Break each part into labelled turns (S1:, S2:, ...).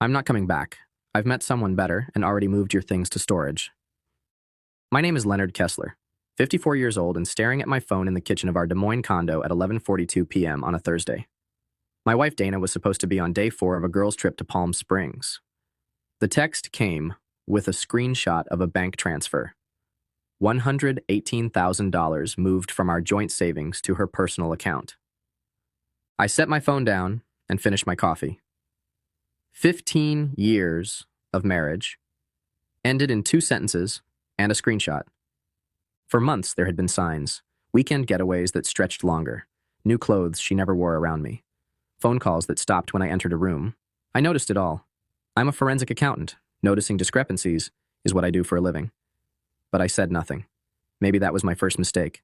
S1: I'm not coming back. I've met someone better and already moved your things to storage. My name is Leonard Kessler, 54 years old and staring at my phone in the kitchen of our Des Moines condo at 11:42 p.m. on a Thursday. My wife Dana was supposed to be on day 4 of a girls' trip to Palm Springs. The text came with a screenshot of a bank transfer. $118,000 moved from our joint savings to her personal account. I set my phone down and finished my coffee. 15 years of marriage ended in 2 sentences and a screenshot. For months, there had been signs, weekend getaways that stretched longer, new clothes she never wore around me, phone calls that stopped when I entered a room. I noticed it all. I'm a forensic accountant. Noticing discrepancies is what I do for a living. But I said nothing. Maybe that was my first mistake.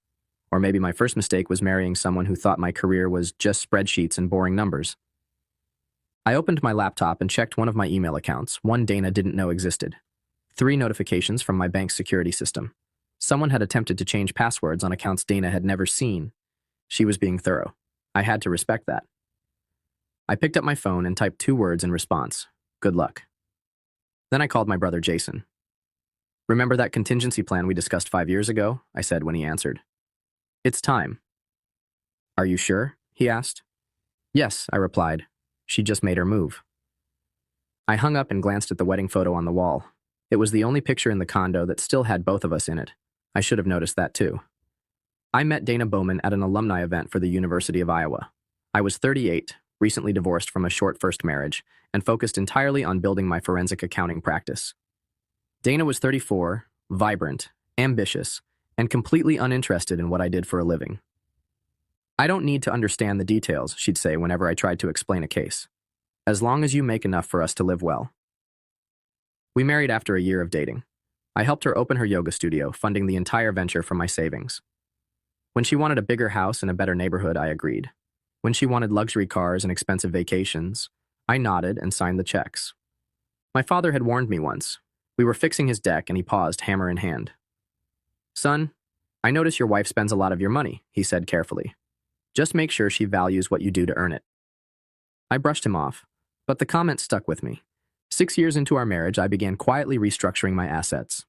S1: Or maybe my first mistake was marrying someone who thought my career was just spreadsheets and boring numbers. I opened my laptop and checked one of my email accounts, one Dana didn't know existed. 3 notifications from my bank's security system. Someone had attempted to change passwords on accounts Dana had never seen. She was being thorough. I had to respect that. I picked up my phone and typed 2 words in response. Good luck. Then I called my brother Jason. Remember that contingency plan we discussed 5 years ago? I said when he answered. It's time. Are you sure? He asked. Yes, I replied. She just made her move. I hung up and glanced at the wedding photo on the wall. It was the only picture in the condo that still had both of us in it. I should have noticed that too. I met Dana Bowman at an alumni event for the University of Iowa. I was 38, recently divorced from a short first marriage, and focused entirely on building my forensic accounting practice. Dana was 34, vibrant, ambitious, and completely uninterested in what I did for a living. I don't need to understand the details, she'd say whenever I tried to explain a case. As long as you make enough for us to live well. We married after a year of dating. I helped her open her yoga studio, funding the entire venture from my savings. When she wanted a bigger house and a better neighborhood, I agreed. When she wanted luxury cars and expensive vacations, I nodded and signed the checks. My father had warned me once. We were fixing his deck and he paused, hammer in hand. Son, I notice your wife spends a lot of your money, he said carefully. Just make sure she values what you do to earn it. I brushed him off, but the comment stuck with me. 6 years into our marriage, I began quietly restructuring my assets.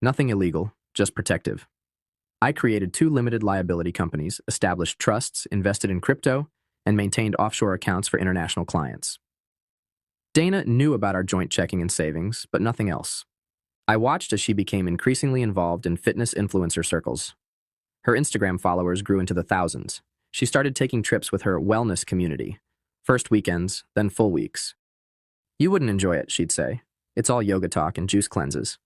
S1: Nothing illegal, just protective. I created 2 limited liability companies, established trusts, invested in crypto, and maintained offshore accounts for international clients. Dana knew about our joint checking and savings, but nothing else. I watched as she became increasingly involved in fitness influencer circles. Her Instagram followers grew into the thousands. She started taking trips with her wellness community. First weekends, then full weeks. You wouldn't enjoy it, she'd say. It's all yoga talk and juice cleanses.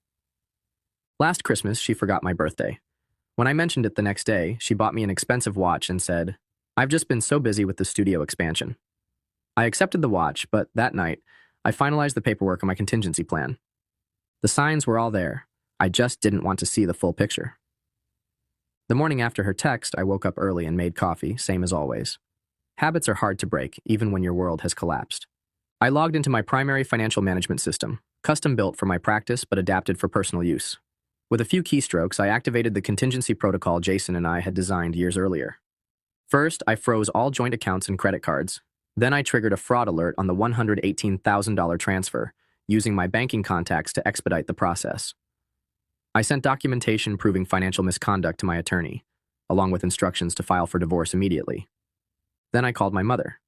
S1: Last Christmas, she forgot my birthday. When I mentioned it the next day, she bought me an expensive watch and said, I've just been so busy with the studio expansion. I accepted the watch, but that night, I finalized the paperwork on my contingency plan. The signs were all there. I just didn't want to see the full picture. The morning after her text, I woke up early and made coffee, same as always. Habits are hard to break, even when your world has collapsed. I logged into my primary financial management system, custom built for my practice but adapted for personal use. With a few keystrokes, I activated the contingency protocol Jason and I had designed years earlier. First, I froze all joint accounts and credit cards. Then I triggered a fraud alert on the $118,000 transfer, using my banking contacts to expedite the process. I sent documentation proving financial misconduct to my attorney, along with instructions to file for divorce immediately. Then I called my mother.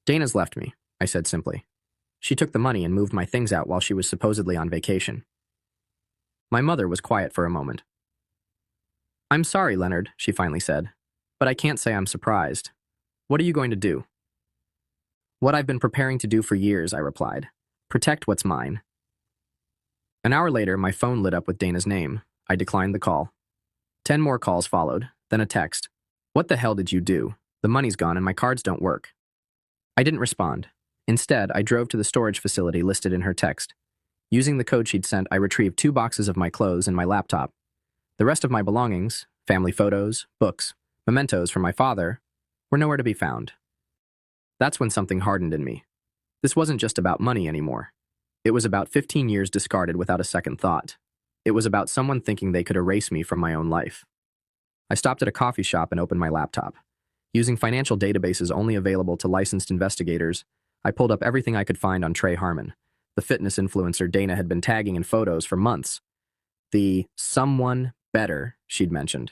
S1: Dana's left me, I said simply. She took the money and moved my things out while she was supposedly on vacation. My mother was quiet for a moment. I'm sorry, Leonard, she finally said, but I can't say I'm surprised. What are you going to do? What I've been preparing to do for years, I replied. Protect what's mine. An hour later, my phone lit up with Dana's name. I declined the call. 10 more calls followed, then a text. What the hell did you do? The money's gone and my cards don't work. I didn't respond. Instead, I drove to the storage facility listed in her text. Using the code she'd sent, I retrieved 2 boxes of my clothes and my laptop. The rest of my belongings, family photos, books, mementos from my father, were nowhere to be found. That's when something hardened in me. This wasn't just about money anymore. It was about 15 years discarded without a second thought. It was about someone thinking they could erase me from my own life. I stopped at a coffee shop and opened my laptop. Using financial databases only available to licensed investigators, I pulled up everything I could find on Trey Harmon, the fitness influencer Dana had been tagging in photos for months. The someone better she'd mentioned.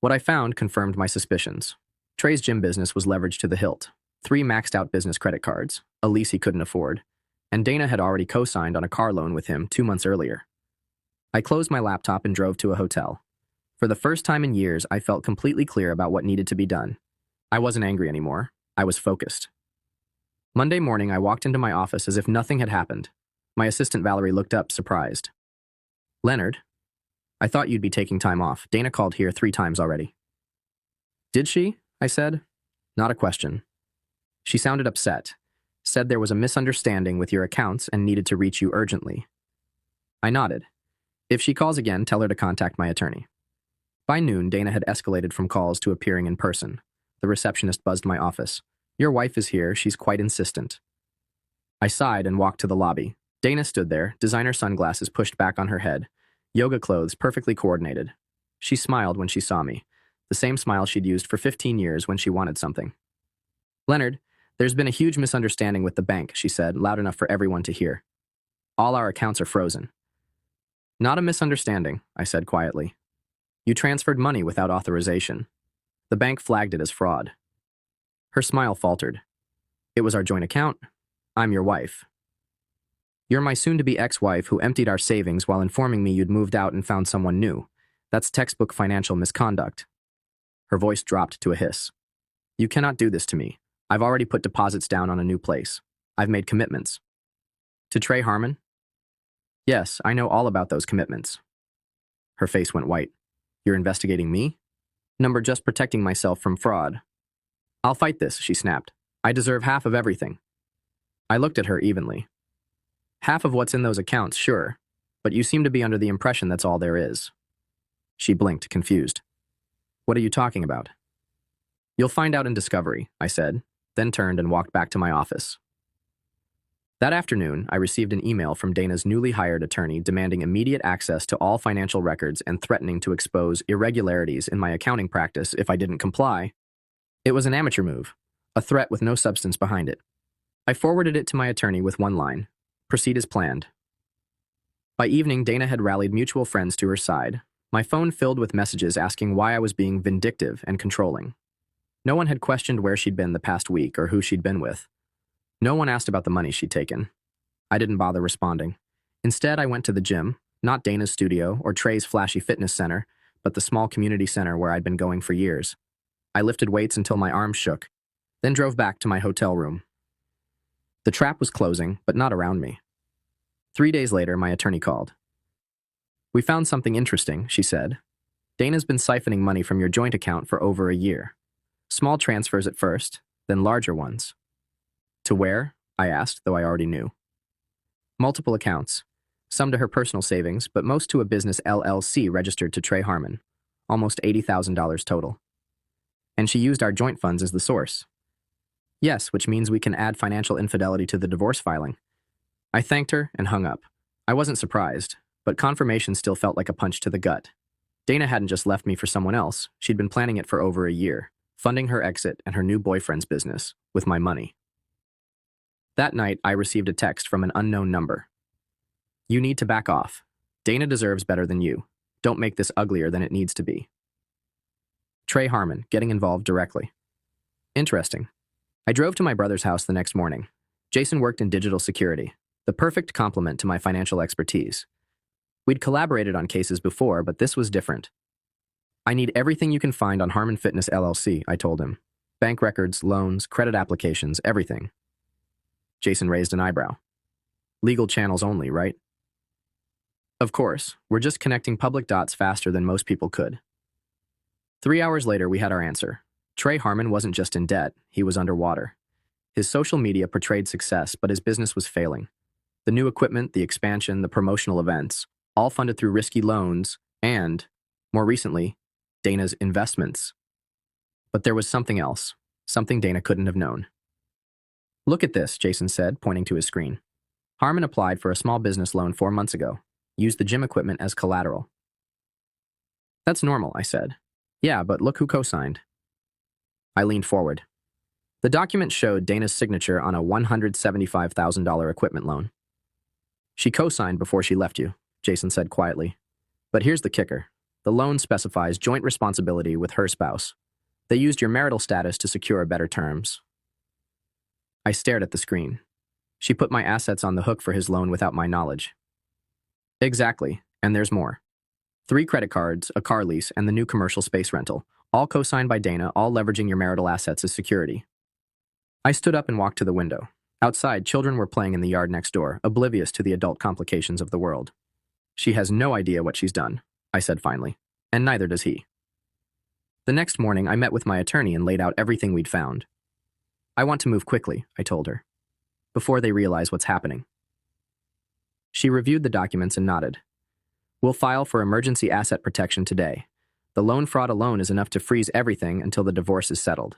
S1: What I found confirmed my suspicions. Trey's gym business was leveraged to the hilt. 3 maxed-out business credit cards, a lease he couldn't afford, and Dana had already co-signed on a car loan with him 2 months earlier. I closed my laptop and drove to a hotel. For the first time in years, I felt completely clear about what needed to be done. I wasn't angry anymore. I was focused. Monday morning, I walked into my office as if nothing had happened. My assistant Valerie looked up, surprised. "Leonard, I thought you'd be taking time off. Dana called here 3 times already." "Did she?" I said. "Not a question." She sounded upset, said there was a misunderstanding with your accounts and needed to reach you urgently. I nodded. "If she calls again, tell her to contact my attorney." By noon, Dana had escalated from calls to appearing in person. The receptionist buzzed my office. "Your wife is here. She's quite insistent." I sighed and walked to the lobby. Dana stood there, designer sunglasses pushed back on her head, yoga clothes perfectly coordinated. She smiled when she saw me, the same smile she'd used for 15 years when she wanted something. "Leonard, there's been a huge misunderstanding with the bank," she said, loud enough for everyone to hear. "All our accounts are frozen." "Not a misunderstanding," I said quietly. "You transferred money without authorization. The bank flagged it as fraud." Her smile faltered. "It was our joint account. I'm your wife." "You're my soon-to-be ex-wife who emptied our savings while informing me you'd moved out and found someone new. That's textbook financial misconduct." Her voice dropped to a hiss. "You cannot do this to me. I've already put deposits down on a new place. I've made commitments." "To Trey Harmon?" "Yes, I know all about those commitments." Her face went white. "You're investigating me?" "Number just protecting myself from fraud." "I'll fight this," she snapped. "I deserve half of everything." I looked at her evenly. "Half of what's in those accounts, sure, but you seem to be under the impression that's all there is." She blinked, confused. "What are you talking about?" "You'll find out in discovery," I said, then turned and walked back to my office. That afternoon, I received an email from Dana's newly hired attorney demanding immediate access to all financial records and threatening to expose irregularities in my accounting practice if I didn't comply. It was an amateur move, a threat with no substance behind it. I forwarded it to my attorney with one line: "Proceed as planned." By evening, Dana had rallied mutual friends to her side, my phone filled with messages asking why I was being vindictive and controlling. No one had questioned where she'd been the past week or who she'd been with. No one asked about the money she'd taken. I didn't bother responding. Instead, I went to the gym, not Dana's studio or Trey's flashy fitness center, but the small community center where I'd been going for years. I lifted weights until my arms shook, then drove back to my hotel room. The trap was closing, but not around me. 3 days later, my attorney called. "We found something interesting," she said. "Dana's been siphoning money from your joint account for over a year. Small transfers at first, then larger ones." "To where?" I asked, though I already knew. "Multiple accounts. Some to her personal savings, but most to a business LLC registered to Trey Harmon. Almost $80,000 total. And she used our joint funds as the source." "Yes, which means we can add financial infidelity to the divorce filing." I thanked her and hung up. I wasn't surprised, but confirmation still felt like a punch to the gut. Dana hadn't just left me for someone else. She'd been planning it for over a year, funding her exit and her new boyfriend's business with my money. That night, I received a text from an unknown number. "You need to back off. Dana deserves better than you. Don't make this uglier than it needs to be." Trey Harmon, getting involved directly. Interesting. I drove to my brother's house the next morning. Jason worked in digital security, the perfect complement to my financial expertise. We'd collaborated on cases before, but this was different. "I need everything you can find on Harmon Fitness LLC," I told him. "Bank records, loans, credit applications, everything." Jason raised an eyebrow. "Legal channels only, right?" "Of course. We're just connecting public dots faster than most people could." 3 hours later, we had our answer. Trey Harmon wasn't just in debt, he was underwater. His social media portrayed success, but his business was failing. The new equipment, the expansion, the promotional events, all funded through risky loans and, more recently, Dana's investments. But there was something else, something Dana couldn't have known. "Look at this," Jason said, pointing to his screen. "Harmon applied for a small business loan 4 months ago, used the gym equipment as collateral." "That's normal," I said. "Yeah, but look who co-signed." I leaned forward. The document showed Dana's signature on a $175,000 equipment loan. She co-signed before she left you, Jason said quietly. But here's the kicker. The loan specifies joint responsibility with her spouse. They used your marital status to secure better terms. I stared at the screen. She put my assets on the hook for his loan without my knowledge. Exactly, and there's more. 3 credit cards, a car lease, and the new commercial space rental, all co-signed by Dana, all leveraging your marital assets as security. I stood up and walked to the window. Outside, children were playing in the yard next door, oblivious to the adult complications of the world. She has no idea what she's done, I said finally, and neither does he. The next morning, I met with my attorney and laid out everything we'd found. I want to move quickly, I told her, before they realize what's happening. She reviewed the documents and nodded. We'll file for emergency asset protection today. The loan fraud alone is enough to freeze everything until the divorce is settled.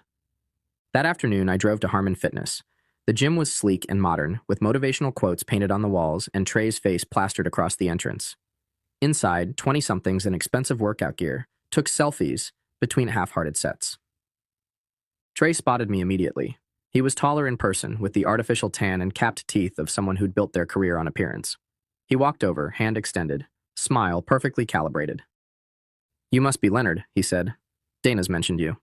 S1: That afternoon, I drove to Harmon Fitness. The gym was sleek and modern, with motivational quotes painted on the walls and Trey's face plastered across the entrance. Inside, 20-somethings in expensive workout gear took selfies between half-hearted sets. Trey spotted me immediately. He was taller in person, with the artificial tan and capped teeth of someone who'd built their career on appearance. He walked over, hand extended, smile perfectly calibrated. You must be Leonard, he said. Dana's mentioned you.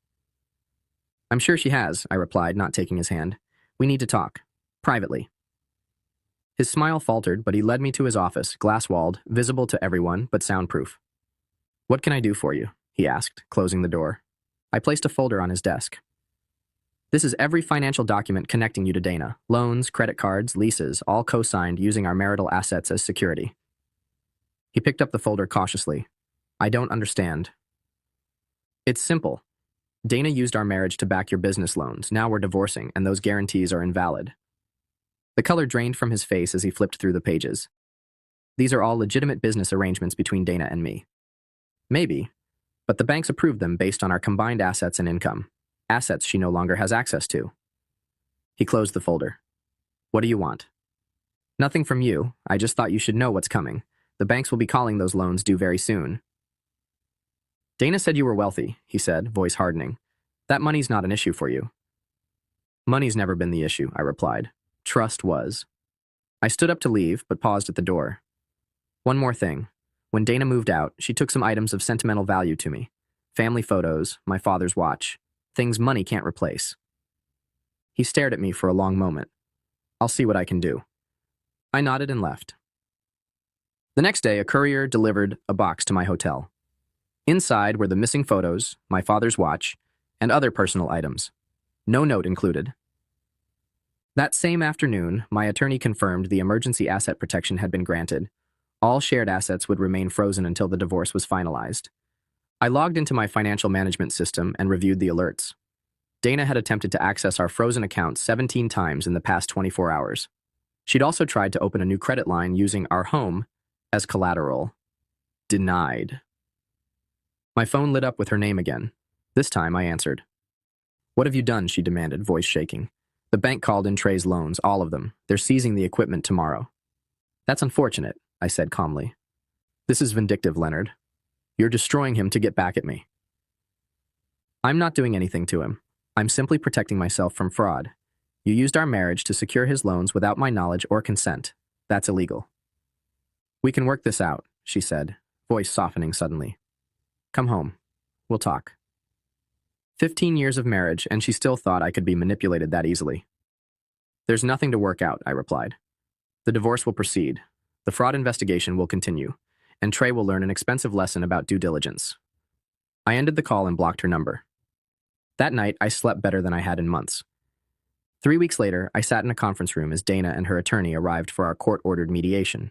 S1: I'm sure she has, I replied, not taking his hand. We need to talk. Privately. His smile faltered, but he led me to his office, glass-walled, visible to everyone, but soundproof. What can I do for you? He asked, closing the door. I placed a folder on his desk. This is every financial document connecting you to Dana. Loans, credit cards, leases, all co-signed using our marital assets as security. He picked up the folder cautiously. I don't understand. It's simple. Dana used our marriage to back your business loans. Now we're divorcing, and those guarantees are invalid. The color drained from his face as he flipped through the pages. These are all legitimate business arrangements between Dana and me. Maybe, but the banks approved them based on our combined assets and income. Assets she no longer has access to. He closed the folder. What do you want? Nothing from you. I just thought you should know what's coming. The banks will be calling those loans due very soon. Dana said you were wealthy, he said, voice hardening. That money's not an issue for you. Money's never been the issue, I replied. Trust was. I stood up to leave, but paused at the door. One more thing. When Dana moved out, she took some items of sentimental value to me. Family photos, my father's watch. Things money can't replace. He stared at me for a long moment. I'll see what I can do. I nodded and left. The next day, a courier delivered a box to my hotel. Inside were the missing photos, my father's watch, and other personal items. No note included. That same afternoon, my attorney confirmed the emergency asset protection had been granted. All shared assets would remain frozen until the divorce was finalized. I logged into my financial management system and reviewed the alerts. Dana had attempted to access our frozen account 17 times in the past 24 hours. She'd also tried to open a new credit line using our home as collateral. Denied. My phone lit up with her name again. This time I answered. What have you done? She demanded, voice shaking. The bank called in Trey's loans, all of them. They're seizing the equipment tomorrow. That's unfortunate, I said calmly. This is vindictive, Leonard. You're destroying him to get back at me. I'm not doing anything to him. I'm simply protecting myself from fraud. You used our marriage to secure his loans without my knowledge or consent. That's illegal. We can work this out, she said, voice softening suddenly. Come home. We'll talk. 15 years of marriage, and she still thought I could be manipulated that easily. There's nothing to work out, I replied. The divorce will proceed. The fraud investigation will continue, and Trey will learn an expensive lesson about due diligence. I ended the call and blocked her number. That night, I slept better than I had in months. 3 weeks later, I sat in a conference room as Dana and her attorney arrived for our court-ordered mediation.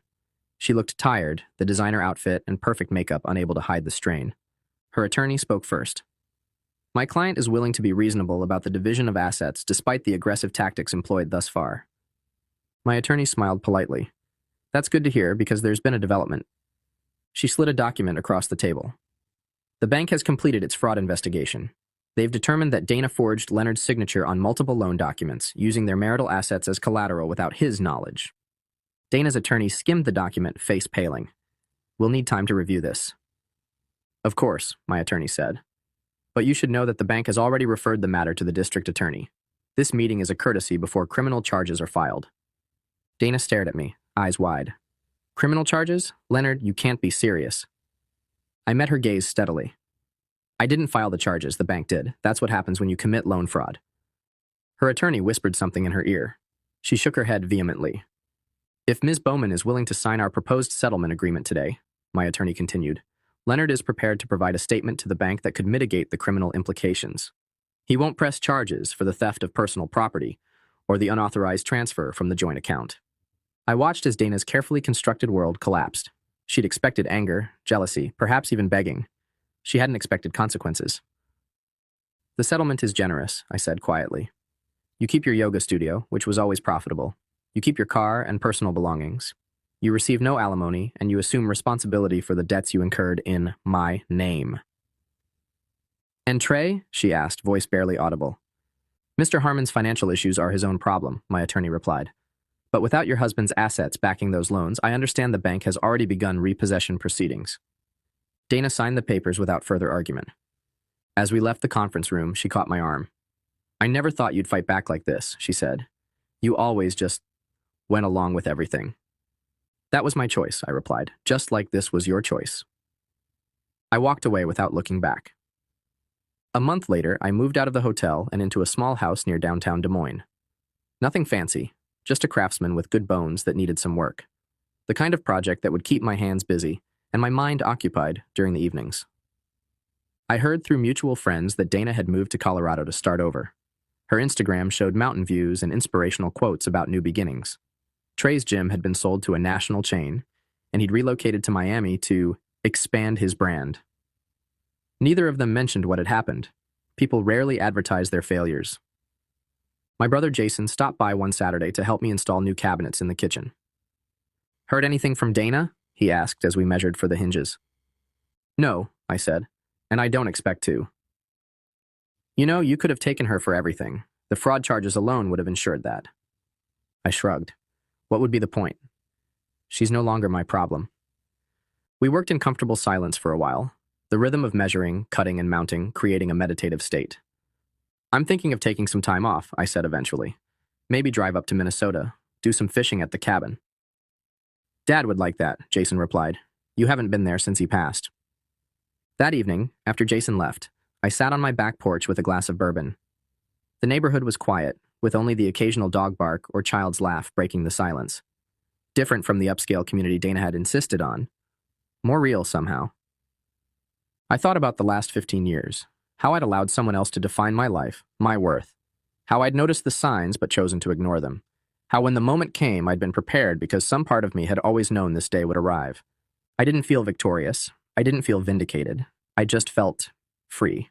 S1: She looked tired, the designer outfit and perfect makeup unable to hide the strain. Her attorney spoke first. My client is willing to be reasonable about the division of assets despite the aggressive tactics employed thus far. My attorney smiled politely. That's good to hear because there's been a development. She slid a document across the table. The bank has completed its fraud investigation. They've determined that Dana forged Leonard's signature on multiple loan documents, using their marital assets as collateral without his knowledge. Dana's attorney skimmed the document, face paling. We'll need time to review this. Of course, my attorney said. But you should know that the bank has already referred the matter to the district attorney. This meeting is a courtesy before criminal charges are filed. Dana stared at me, eyes wide. Criminal charges? Leonard, you can't be serious. I met her gaze steadily. I didn't file the charges, the bank did. That's what happens when you commit loan fraud. Her attorney whispered something in her ear. She shook her head vehemently. If Ms. Bowman is willing to sign our proposed settlement agreement today, my attorney continued, Leonard is prepared to provide a statement to the bank that could mitigate the criminal implications. He won't press charges for the theft of personal property or the unauthorized transfer from the joint account. I watched as Dana's carefully constructed world collapsed. She'd expected anger, jealousy, perhaps even begging. She hadn't expected consequences. The settlement is generous, I said quietly. You keep your yoga studio, which was always profitable. You keep your car and personal belongings. You receive no alimony, and you assume responsibility for the debts you incurred in my name. And Trey? She asked, voice barely audible. Mr. Harmon's financial issues are his own problem, my attorney replied. But without your husband's assets backing those loans, I understand the bank has already begun repossession proceedings. Dana signed the papers without further argument. As we left the conference room, she caught my arm. I never thought you'd fight back like this, she said. You always just went along with everything. That was my choice, I replied, just like this was your choice. I walked away without looking back. A month later, I moved out of the hotel and into a small house near downtown Des Moines. Nothing fancy, just a craftsman with good bones that needed some work. The kind of project that would keep my hands busy and my mind occupied during the evenings. I heard through mutual friends that Dana had moved to Colorado to start over. Her Instagram showed mountain views and inspirational quotes about new beginnings. Trey's gym had been sold to a national chain, and he'd relocated to Miami to expand his brand. Neither of them mentioned what had happened. People rarely advertise their failures. My brother Jason stopped by one Saturday to help me install new cabinets in the kitchen. Heard anything from Dana? He asked as we measured for the hinges. No, I said, and I don't expect to. You know, you could have taken her for everything. The fraud charges alone would have ensured that. I shrugged. What would be the point? She's no longer my problem. We worked in comfortable silence for a while, the rhythm of measuring, cutting, and mounting creating a meditative state. I'm thinking of taking some time off, I said eventually. Maybe drive up to Minnesota, do some fishing at the cabin. Dad would like that, Jason replied. You haven't been there since he passed. That evening, after Jason left, I sat on my back porch with a glass of bourbon. The neighborhood was quiet, with only the occasional dog bark or child's laugh breaking the silence. Different from the upscale community Dana had insisted on. More real somehow. I thought about the last 15 years, how I'd allowed someone else to define my life, my worth, how I'd noticed the signs but chosen to ignore them, how when the moment came I'd been prepared because some part of me had always known this day would arrive. I didn't feel victorious. I didn't feel vindicated. I just felt free.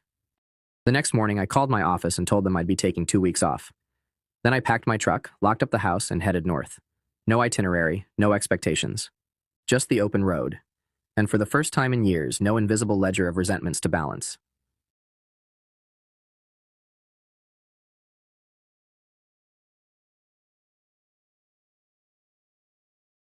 S1: The next morning I called my office and told them I'd be taking 2 weeks off. Then I packed my truck, locked up the house, and headed north. No itinerary, no expectations. Just the open road. And for the first time in years, no invisible ledger of resentments to balance.